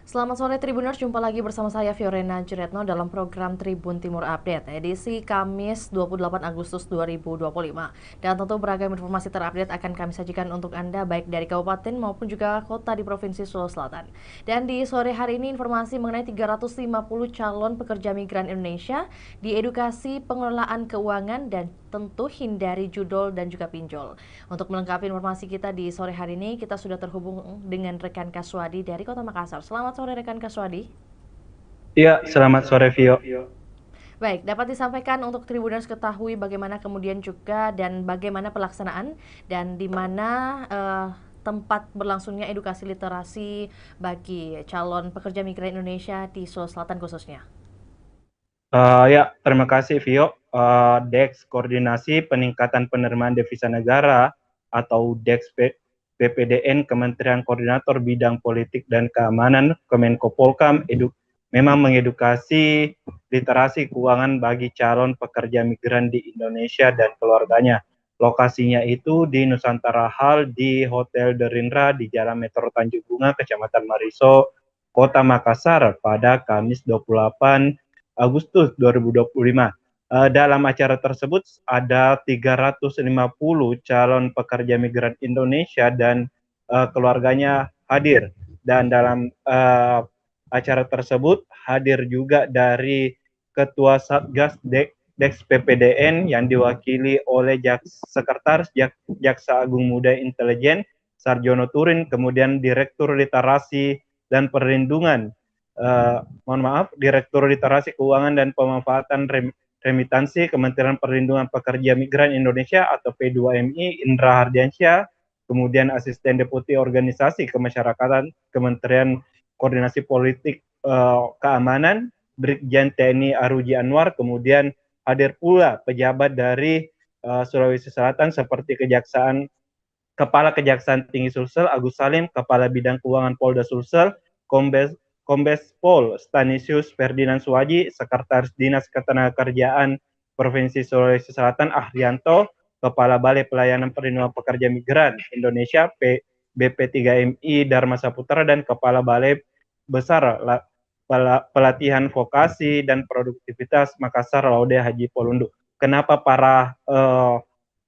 Selamat sore Tribuners, jumpa lagi bersama saya Fiorena Juretno dalam program Tribun Timur Update edisi Kamis 28 Agustus 2025. Dan tentu beragam informasi terupdate akan kami sajikan untuk Anda baik dari kabupaten maupun juga kota di Provinsi Sulawesi Selatan. Dan di sore hari ini informasi mengenai 350 calon pekerja migran Indonesia di edukasi pengelolaan keuangan dan tentu hindari judol dan juga pinjol. Untuk melengkapi informasi kita di sore hari ini, kita sudah terhubung dengan rekan Kaswadi dari Kota Makassar. Selamat sore rekan Kaswadi. Iya, selamat sore Vio. Baik, dapat disampaikan untuk Tribuners ketahui bagaimana kemudian juga dan bagaimana pelaksanaan dan di mana tempat berlangsungnya edukasi literasi bagi calon pekerja migran Indonesia di Sulawesi Selatan khususnya. Ya, terima kasih Vio. DEX Koordinasi Peningkatan Penerimaan Devisa Negara atau DEX BPDN Kementerian Koordinator Bidang Politik dan Keamanan Kemenko Polkam memang mengedukasi literasi keuangan bagi calon pekerja migran di Indonesia dan keluarganya. Lokasinya itu di Nusantara Hall di Hotel Derindra di Jalan Metro Tanjung Bunga, Kecamatan Mariso, Kota Makassar pada Kamis 28 Agustus 2025. Dalam acara tersebut ada 350 calon pekerja migran Indonesia dan keluarganya hadir. Dan dalam acara tersebut hadir juga dari Ketua Satgas Dex PPDN yang diwakili oleh Sekretaris Jaksa Agung Muda Intelijen Sarjono Turin, kemudian Direktur Literasi dan Perlindungan mohon maaf, Direktur Literasi Keuangan dan Pemanfaatan Remitansi Kementerian Perlindungan Pekerja Migran Indonesia atau P2MI Indra Hardiansyah, kemudian Asisten Deputi Organisasi Kemasyarakatan Kementerian Koordinasi Politik Keamanan Brigjen TNI Aruji Anwar, kemudian hadir pula pejabat dari Sulawesi Selatan seperti Kepala Kejaksaan Tinggi Sulsel Agus Salim, Kepala Bidang Keuangan Polda Sulsel Kombes Pol Stanisius Ferdinand Suwaji, Sekretaris Dinas Ketenagakerjaan Provinsi Sulawesi Selatan Ahrianto, Kepala Balai Pelayanan Perlindungan Pekerja Migran Indonesia BP3MI Dharma Saputra, dan Kepala Balai Besar Pelatihan Vokasi dan Produktivitas Makassar Laude Haji Polundu. Kenapa para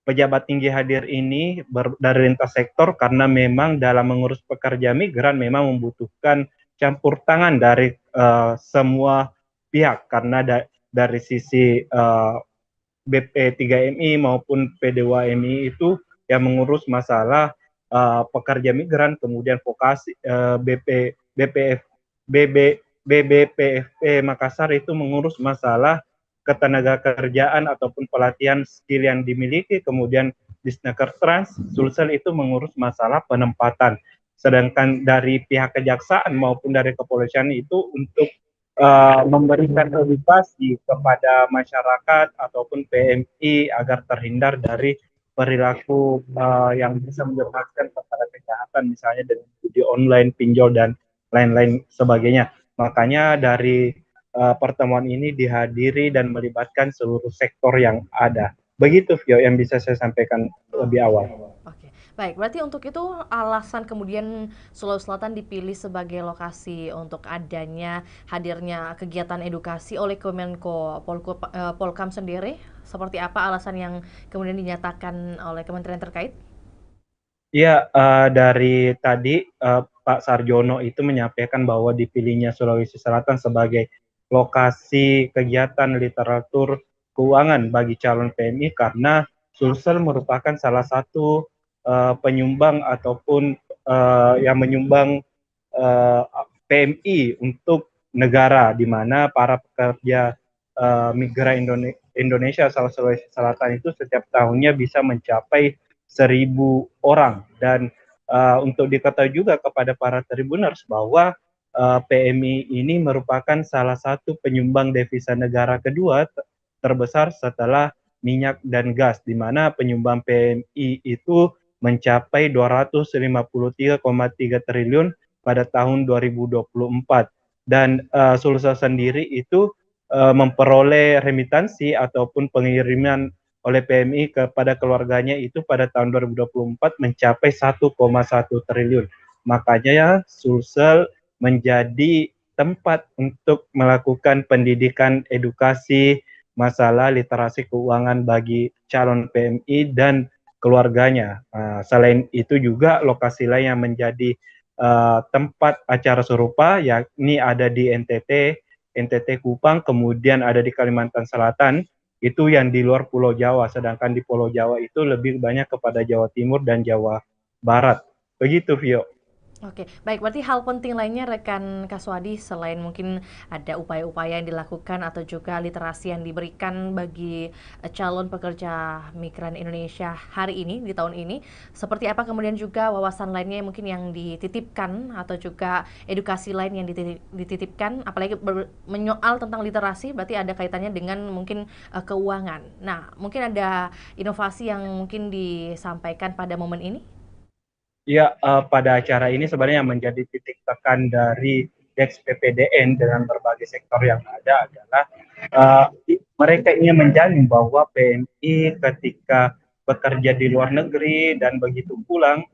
pejabat tinggi hadir ini dari lintas sektor? Karena memang dalam mengurus pekerja migran memang membutuhkan campur tangan dari semua pihak, karena dari sisi BP3MI maupun P2MI itu yang mengurus masalah pekerja migran, kemudian vokasi BPF BB BBPFP Makassar itu mengurus masalah ketenagakerjaan ataupun pelatihan skill yang dimiliki, kemudian Disnaker Trans Sulsel itu mengurus masalah penempatan. Sedangkan dari pihak kejaksaan maupun dari kepolisian itu untuk memberikan edukasi kepada masyarakat ataupun PMI agar terhindar dari perilaku yang bisa menjerumuskan kepada kejahatan, misalnya dengan judi online, pinjol, dan lain-lain sebagainya. Makanya dari pertemuan ini dihadiri dan melibatkan seluruh sektor yang ada. Begitu Vio yang bisa saya sampaikan lebih awal. Oke, baik. Berarti untuk itu alasan kemudian Sulawesi Selatan dipilih sebagai lokasi untuk adanya hadirnya kegiatan edukasi oleh Polkam sendiri. Seperti apa alasan yang kemudian dinyatakan oleh kementerian terkait? Ya, dari tadi Pak Sarjono itu menyampaikan bahwa dipilihnya Sulawesi Selatan sebagai lokasi kegiatan literatur keuangan bagi calon PMI karena Sulsel merupakan salah satu penyumbang ataupun yang menyumbang PMI untuk negara, di mana para pekerja migran Indonesia asal Sulawesi Selatan itu setiap tahunnya bisa mencapai 1.000 orang. Dan untuk diketahui juga kepada para tribuners bahwa PMI ini merupakan salah satu penyumbang devisa negara kedua terbesar setelah minyak dan gas, di mana penyumbang PMI itu mencapai 253,3 triliun pada tahun 2024. Dan Sulsel sendiri itu memperoleh remitansi ataupun pengiriman oleh PMI kepada keluarganya itu pada tahun 2024 mencapai 1,1 triliun. Makanya ya Sulsel menjadi tempat untuk melakukan pendidikan edukasi masalah literasi keuangan bagi calon PMI dan keluarganya. Selain itu juga lokasi lain yang menjadi tempat acara serupa yakni ada di NTT Kupang, kemudian ada di Kalimantan Selatan, itu yang di luar Pulau Jawa, sedangkan di Pulau Jawa itu lebih banyak kepada Jawa Timur dan Jawa Barat. Begitu, Vio. Oke, baik. Berarti hal penting lainnya rekan Kaswadi selain mungkin ada upaya-upaya yang dilakukan atau juga literasi yang diberikan bagi calon pekerja migran Indonesia hari ini di tahun ini, seperti apa kemudian juga wawasan lainnya mungkin yang dititipkan atau juga edukasi lain yang dititipkan, apalagi menyoal tentang literasi, berarti ada kaitannya dengan mungkin keuangan. Nah, mungkin ada inovasi yang mungkin disampaikan pada momen ini. Ya, pada acara ini sebenarnya yang menjadi titik tekan dari DEX PPDN dengan berbagai sektor yang ada adalah uh, mereka ingin menjamin bahwa PMI ketika bekerja di luar negeri dan begitu pulang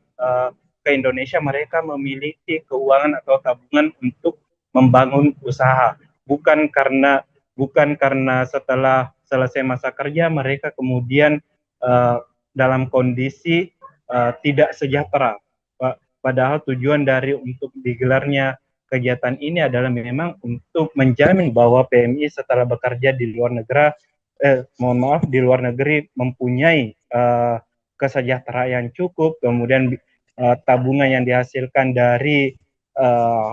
ke Indonesia, mereka memiliki keuangan atau tabungan untuk membangun usaha. Bukan karena setelah selesai masa kerja mereka kemudian dalam kondisi tidak sejahtera. Padahal tujuan dari untuk digelarnya kegiatan ini adalah memang untuk menjamin bahwa PMI setelah bekerja di luar negeri, di luar negeri mempunyai kesejahteraan yang cukup, kemudian tabungan yang dihasilkan dari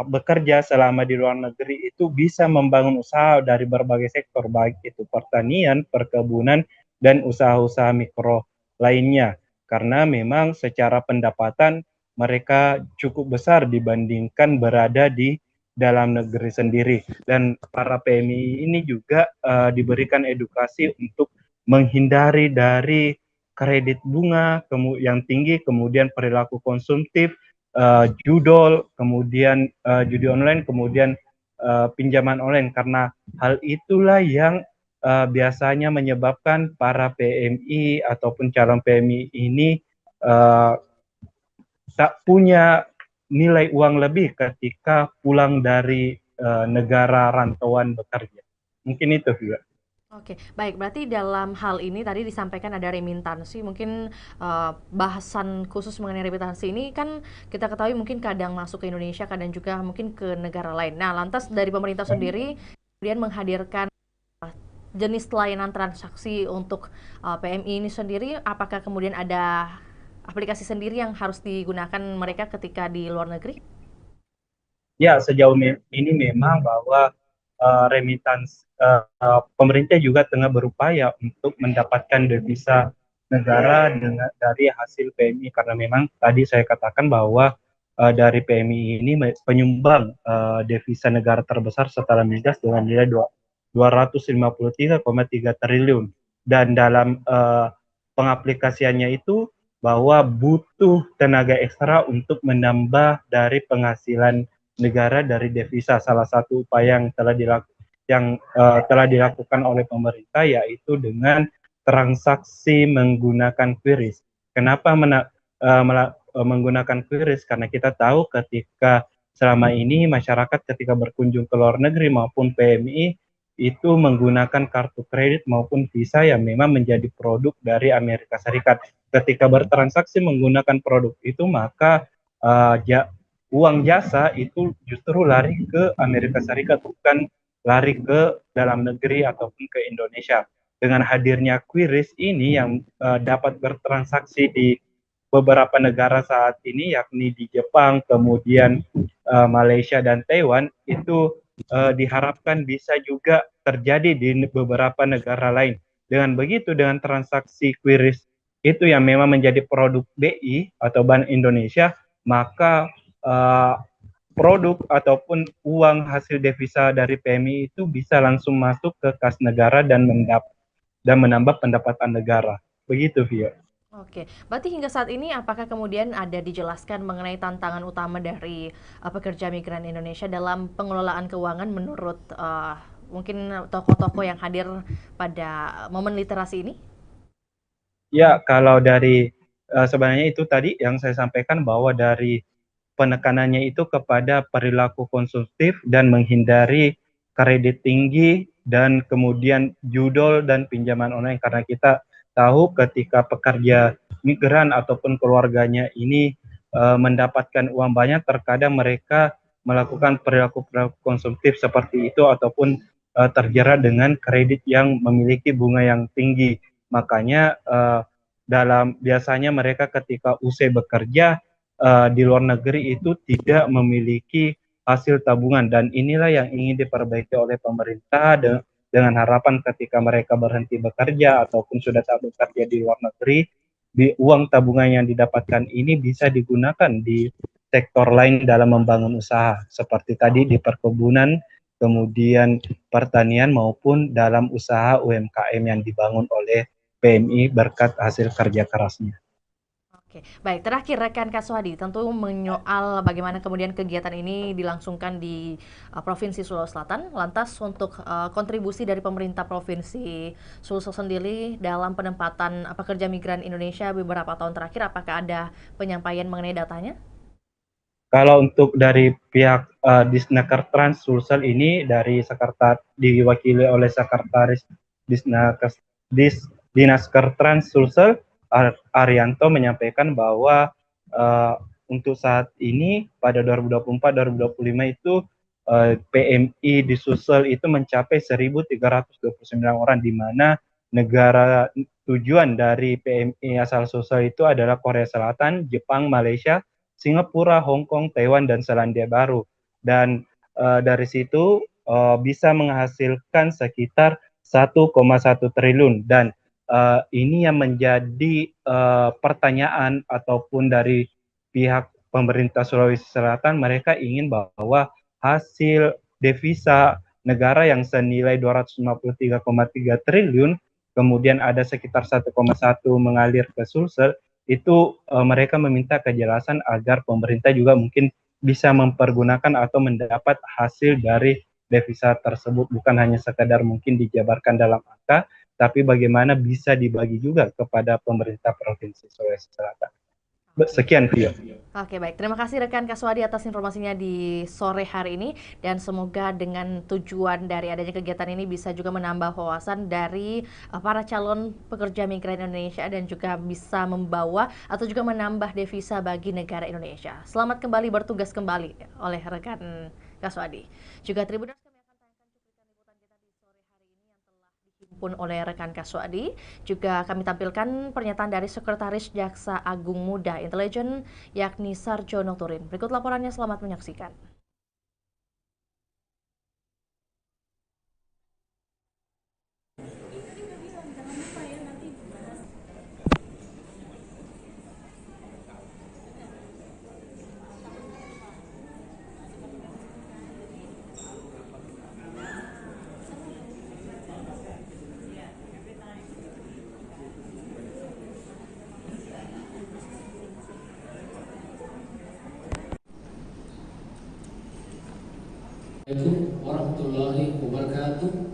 bekerja selama di luar negeri itu bisa membangun usaha dari berbagai sektor, baik itu pertanian, perkebunan, dan usaha-usaha mikro lainnya. Karena memang secara pendapatan mereka cukup besar dibandingkan berada di dalam negeri sendiri. Dan para PMI ini juga diberikan edukasi untuk menghindari dari kredit bunga yang tinggi, kemudian perilaku konsumtif, judol, kemudian judi online, kemudian pinjaman online. Karena hal itulah yang biasanya menyebabkan para PMI ataupun calon PMI ini uh, tak punya nilai uang lebih ketika pulang dari negara rantauan bekerja. Mungkin itu juga. Oke, baik. Berarti dalam hal ini tadi disampaikan ada remitansi. Mungkin bahasan khusus mengenai remitansi ini kan kita ketahui mungkin kadang masuk ke Indonesia, kadang juga mungkin ke negara lain. Nah, lantas dari pemerintah sendiri kemudian menghadirkan jenis layanan transaksi untuk PMI ini sendiri. Apakah kemudian ada aplikasi sendiri yang harus digunakan mereka ketika di luar negeri? Ya, sejauh ini memang bahwa remittance pemerintah juga tengah berupaya untuk mendapatkan devisa negara dari hasil PMI, karena memang tadi saya katakan bahwa dari PMI ini penyumbang devisa negara terbesar setelah migas dengan nilai 253,3 triliun, dan dalam pengaplikasiannya itu bahwa butuh tenaga ekstra untuk menambah dari penghasilan negara dari devisa. Salah satu upaya yang telah dilakukan oleh pemerintah yaitu dengan transaksi menggunakan QRIS. Kenapa menggunakan QRIS? Karena kita tahu ketika selama ini masyarakat ketika berkunjung ke luar negeri maupun PMI itu menggunakan kartu kredit maupun visa yang memang menjadi produk dari Amerika Serikat. Ketika bertransaksi menggunakan produk itu, maka uang jasa itu justru lari ke Amerika Serikat, bukan lari ke dalam negeri ataupun ke Indonesia. Dengan hadirnya QRIS ini yang dapat bertransaksi di beberapa negara saat ini, yakni di Jepang, kemudian Malaysia dan Taiwan, itu diharapkan bisa juga terjadi di beberapa negara lain. Dengan begitu, dengan transaksi QRIS itu yang memang menjadi produk BI atau Bank Indonesia, maka produk ataupun uang hasil devisa dari PMI itu bisa langsung masuk ke kas negara dan menambah pendapatan negara. Begitu, Via. Oke, berarti hingga saat ini apakah kemudian ada dijelaskan mengenai tantangan utama dari pekerja migran Indonesia dalam pengelolaan keuangan menurut mungkin tokoh-tokoh yang hadir pada momen literasi ini? Ya, kalau dari sebenarnya itu tadi yang saya sampaikan bahwa dari penekanannya itu kepada perilaku konsumtif dan menghindari kredit tinggi dan kemudian judol dan pinjaman online, karena kita tahu ketika pekerja migran ataupun keluarganya ini mendapatkan uang banyak, terkadang mereka melakukan perilaku-perilaku konsumtif seperti itu ataupun terjerat dengan kredit yang memiliki bunga yang tinggi. Makanya biasanya mereka ketika usai bekerja di luar negeri itu tidak memiliki hasil tabungan, dan inilah yang ingin diperbaiki oleh pemerintah dengan harapan ketika mereka berhenti bekerja ataupun sudah tak bekerja di luar negeri, uang tabungan yang didapatkan ini bisa digunakan di sektor lain dalam membangun usaha, seperti tadi di perkebunan, kemudian pertanian, maupun dalam usaha UMKM yang dibangun oleh PMI berkat hasil kerja kerasnya. Oke, baik. Terakhir rekan Kaswadi, tentu menyoal bagaimana kemudian kegiatan ini dilangsungkan di Provinsi Sulawesi Selatan. Lantas untuk kontribusi dari pemerintah Provinsi Sulsel sendiri dalam penempatan pekerja migran Indonesia beberapa tahun terakhir, apakah ada penyampaian mengenai datanya? Kalau untuk dari pihak Disnaker Trans Sulsel ini diwakili oleh Sekretaris Disnaker Trans Sulsel Arianto menyampaikan bahwa untuk saat ini pada 2024-2025 itu PMI di Sulsel itu mencapai 1.329 orang, di mana negara tujuan dari PMI asal Sulsel itu adalah Korea Selatan, Jepang, Malaysia, Singapura, Hong Kong, Taiwan, dan Selandia Baru. Dan dari situ bisa menghasilkan sekitar 1,1 triliun. Dan ini yang menjadi pertanyaan ataupun dari pihak pemerintah Sulawesi Selatan, mereka ingin bahwa hasil devisa negara yang senilai 253,3 triliun, kemudian ada sekitar 1,1 mengalir ke Sulsel, itu mereka meminta kejelasan agar pemerintah juga mungkin bisa mempergunakan atau mendapat hasil dari devisa tersebut, bukan hanya sekadar mungkin dijabarkan dalam angka, tapi bagaimana bisa dibagi juga kepada pemerintah Provinsi Sulawesi Selatan. Sekian, Vio. Oke, baik. Terima kasih rekan Kaswadi atas informasinya di sore hari ini, dan semoga dengan tujuan dari adanya kegiatan ini bisa juga menambah wawasan dari para calon pekerja migran Indonesia dan juga bisa membawa atau juga menambah devisa bagi negara Indonesia. Selamat kembali bertugas kembali oleh rekan Kaswadi. Juga Tribuners, pun oleh rekan Kaswadi. Juga kami tampilkan pernyataan dari Sekretaris Jaksa Agung Muda Intelijen yakni Sarjono Turin. Berikut laporannya, selamat menyaksikan. Assalamualaikum warahmatullahi wabarakatuh.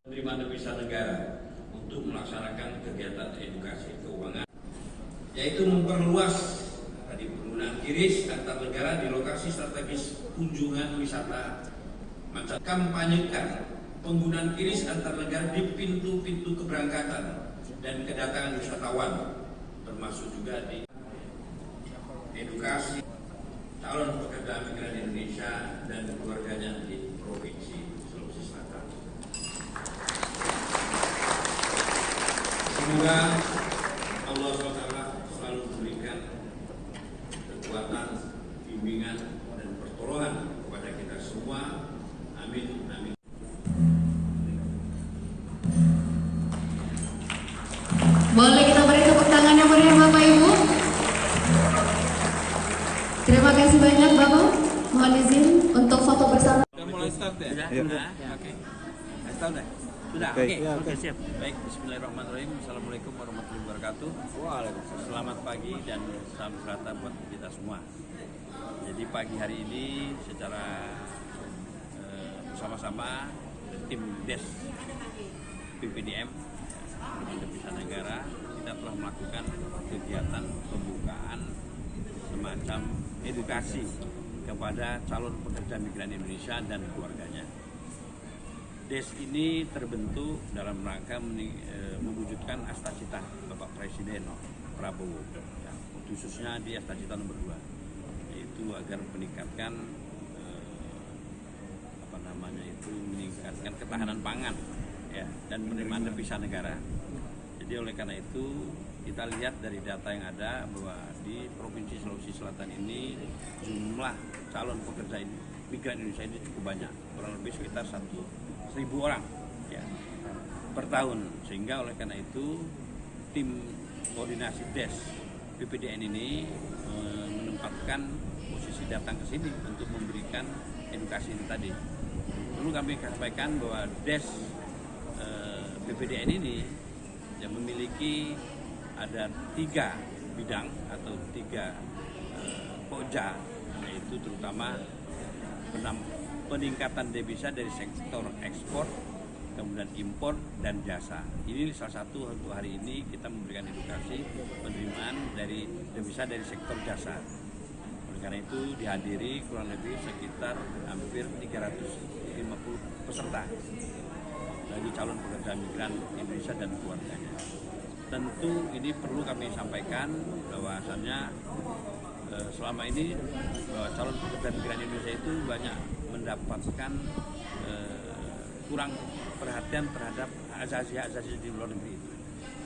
Penerimaan devisa negara untuk melaksanakan kegiatan edukasi keuangan, yaitu memperluas tadi penggunaan QRIS antar negara di lokasi strategis kunjungan wisata, kampanyekan penggunaan QRIS antar negara di pintu-pintu keberangkatan dan kedatangan wisatawan, termasuk juga di edukasi calon pekerja migran Indonesia dan keluarganya di Provinsi Sulawesi Selatan. Semoga Allah SWT selalu memberikan kekuatan, bimbingan, dan pertolongan kepada kita semua. Amin, amin. Boleh kita beri tepuk tangan yang meriah Bapak Ibu. Terima kasih banyak Bapak. Mohon izin untuk foto bersama. Sudah mulai start ya? Sudah. Oke. Start deh. Sudah. Oke, siap. Baik, bismillahirrahmanirrahim. Assalamualaikum warahmatullahi wabarakatuh. Waalaikumsalam. Selamat pagi dan salam sejahtera buat kita semua. Jadi pagi hari ini secara bersama-sama tim Des PPDM Devisa Negara kita telah melakukan kegiatan pembukaan semacam edukasi kepada calon pekerja migran Indonesia dan keluarganya. Des ini terbentuk dalam rangka mewujudkan Astacita Bapak Presiden Prabowo, ya, khususnya di Astacita nomor 2, yaitu agar meningkatkan meningkatkan ketahanan pangan, ya, dan penerimaan devisa negara. Jadi oleh karena itu kita lihat dari data yang ada bahwa di Provinsi Sulawesi Selatan ini jumlah calon pekerja migran Indonesia ini cukup banyak, kurang lebih sekitar 1.000 orang, ya, per tahun. Sehingga oleh karena itu tim koordinasi Des PPDN ini menempatkan posisi datang ke sini untuk memberikan edukasi ini tadi. Perlu kami sampaikan bahwa Des PPDN ini yang memiliki ada 3 bidang atau 3 pokja, yaitu terutama peningkatan devisa dari sektor ekspor, kemudian impor dan jasa. Ini salah satu untuk hari ini kita memberikan edukasi penerimaan dari devisa dari sektor jasa. Oleh karena itu dihadiri kurang lebih sekitar hampir 350 peserta bagi calon pekerja migran Indonesia dan keluarganya. Tentu ini perlu kami sampaikan bahwasannya selama ini bahwa calon pekerja migran Indonesia itu banyak mendapatkan kurang perhatian terhadap asasi di luar negeri itu.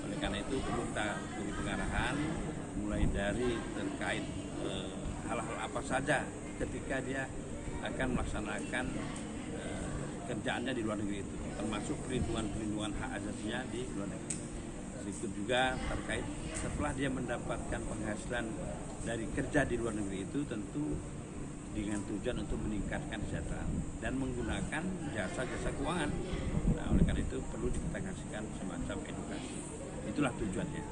Oleh karena itu perlu kita beri pengarahan mulai dari terkait hal-hal apa saja ketika dia akan melaksanakan kerjaannya di luar negeri itu, termasuk perlindungan hak asasinya di luar negeri. Berikut juga terkait setelah dia mendapatkan penghasilan dari kerja di luar negeri itu tentu dengan tujuan untuk meningkatkan kesejahteraan dan menggunakan jasa-jasa keuangan. Nah, oleh karena itu perlu kita kasihkan semacam edukasi. Itulah tujuannya.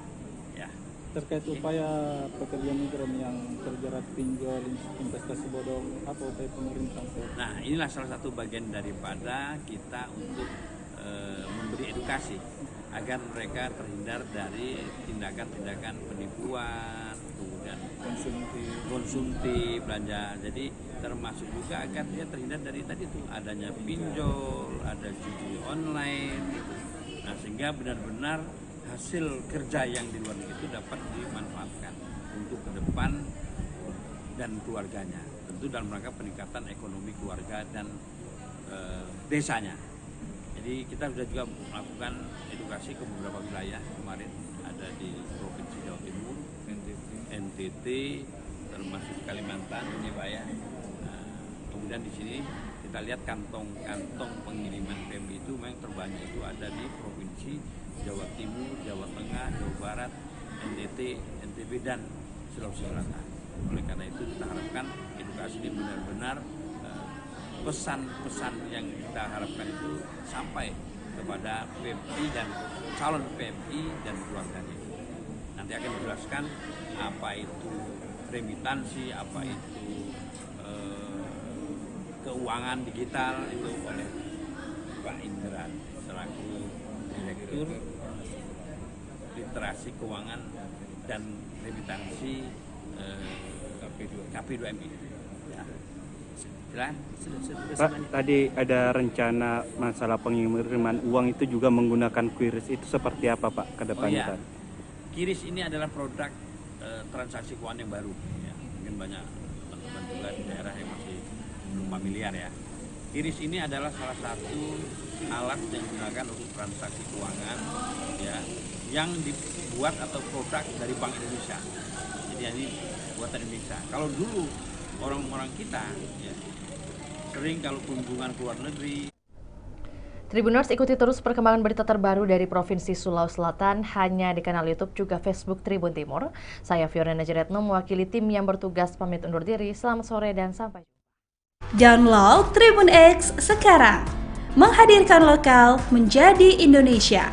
Ya. Terkait upaya pekerja migran yang terjerat pinjol investasi bodong, apa upaya pemerintah? Nah, inilah salah satu bagian daripada kita untuk memberi edukasi agar mereka terhindar dari tindakan-tindakan penipuan, kemudian konsumtif, belanja. Jadi termasuk juga agar dia terhindar dari tadi itu adanya pinjol, ada judi online. Nah, sehingga benar-benar hasil kerja yang di luar negeri itu dapat dimanfaatkan untuk ke depan dan keluarganya. Tentu dalam rangka peningkatan ekonomi keluarga dan desanya. Jadi kita sudah juga melakukan edukasi ke beberapa wilayah kemarin, ada di Provinsi Jawa Timur, NTT, termasuk Kalimantan ini Pak ya. Nah, kemudian di sini kita lihat kantong-kantong pengiriman PMI itu memang terbanyak itu ada di Provinsi Jawa Timur, Jawa Tengah, Jawa Barat, NTT, NTB dan Sulawesi Selatan. Oleh karena itu kita harapkan edukasi ini benar-benar pesan-pesan yang kita harapkan itu sampai kepada PMI dan calon PMI dan keluarganya. Nanti akan dijelaskan apa itu remitansi, apa itu keuangan digital itu oleh Pak Indra selaku Direktur Literasi Keuangan dan Remitansi KP2MI. Ya. Silakan. Pak, tadi ada rencana masalah pengiriman uang itu juga menggunakan QRIS, itu seperti apa Pak ke depannya? Oh, iya. QRIS ini adalah produk transaksi keuangan yang baru. Ya. Mungkin banyak teman-teman juga di daerah yang masih belum familiar ya. QRIS ini adalah salah satu alat yang digunakan untuk transaksi keuangan ya, yang dibuat atau produk dari Bank Indonesia. Jadi ini buatan Indonesia. Kalau dulu orang-orang kita ya, sering kalau kunjungan ke luar negeri. Tribuners, ikuti terus perkembangan berita terbaru dari Provinsi Sulawesi Selatan hanya di kanal YouTube juga Facebook Tribun Timur. Saya Fiorena Juretno mewakili tim yang bertugas pamit undur diri. Selamat sore dan sampai jumpa. Download Tribun X sekarang. Menghadirkan lokal menjadi Indonesia.